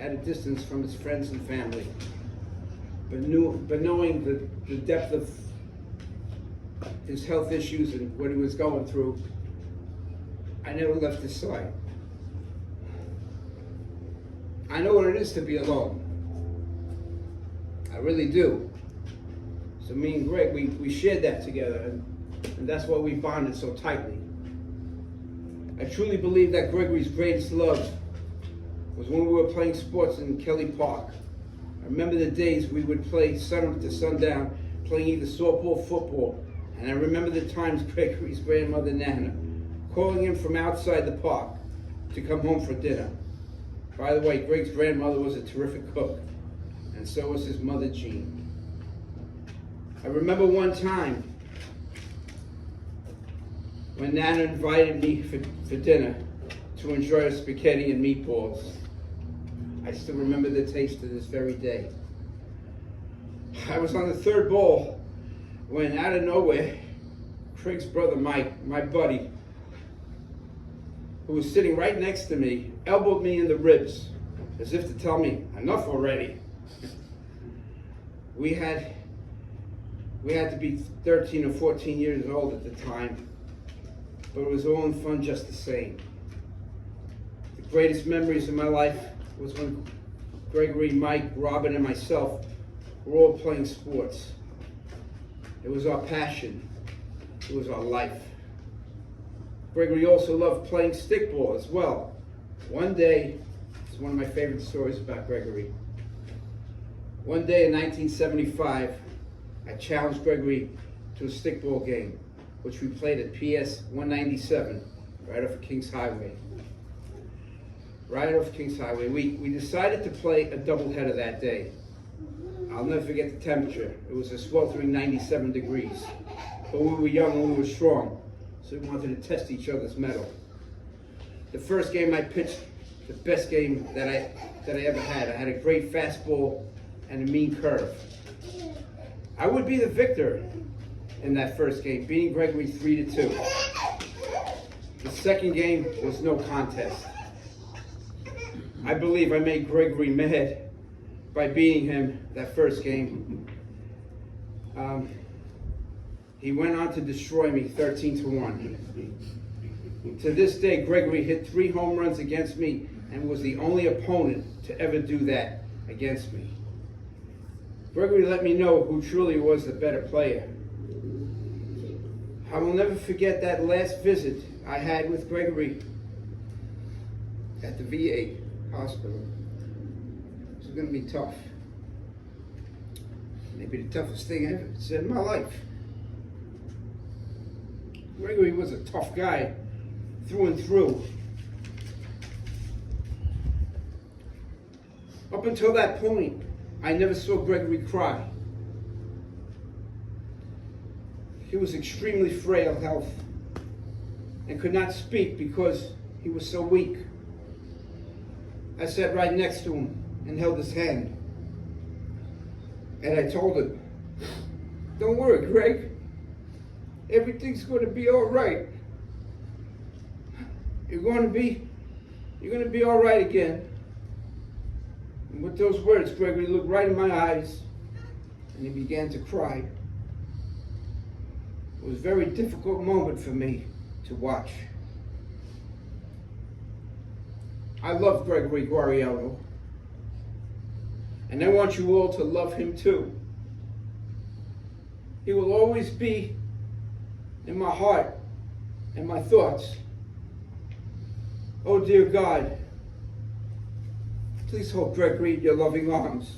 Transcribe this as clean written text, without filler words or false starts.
at a distance from his friends and family. But knowing the depth of his health issues and what he was going through, I never left his side. I know what it is to be alone. I really do. So me and Greg, we shared that together, and that's why we bonded so tightly. I truly believe that Gregory's greatest love was when we were playing sports in Kelly Park. I remember the days we would play sunup to sundown, playing either softball or football. And I remember the times Gregory's grandmother, Nana, calling him from outside the park to come home for dinner. By the way, Greg's grandmother was a terrific cook, and so was his mother, Jean. I remember one time when Nana invited me for dinner to enjoy her spaghetti and meatballs. I still remember the taste to this very day. I was on the third bowl when, out of nowhere, Craig's brother Mike, my buddy, who was sitting right next to me, elbowed me in the ribs, as if to tell me, enough already. We had to be 13 or 14 years old at the time, but it was all in fun just the same. The greatest memories of my life was when Gregory, Mike, Robin, and myself were all playing sports. It was our passion. It was our life. Gregory also loved playing stickball as well. One day, it's one of my favorite stories about Gregory. One day in 1975, I challenged Gregory to a stickball game, which we played at PS 197, right off of Kings Highway. Right off Kings Highway. We decided to play a doubleheader that day. I'll never forget the temperature. It was a sweltering 97 degrees. But we were young and we were strong, so we wanted to test each other's mettle. The first game I pitched, the best game that I ever had. I had a great fastball and a mean curve. I would be the victor in that first game, beating Gregory 3-2. The second game was no contest. I believe I made Gregory mad by beating him that first game. He went on to destroy me 13-1. To this day, Gregory hit 3 home runs against me and was the only opponent to ever do that against me. Gregory let me know who truly was the better player. I will never forget that last visit I had with Gregory at the VA hospital. It was going to be tough. Maybe the toughest thing I ever said in my life. Gregory was a tough guy, through and through. Up until that point, I never saw Gregory cry. He was extremely frail health and could not speak because he was so weak. I sat right next to him and held his hand. And I told him, "Don't worry, Greg. Everything's going to be all right. You're going to be all right again." And with those words, Gregory looked right in my eyes and he began to cry. It was a very difficult moment for me to watch. I love Gregory Guariello, and I want you all to love him too. He will always be in my heart and my thoughts. Oh dear God, please hold Gregory in your loving arms.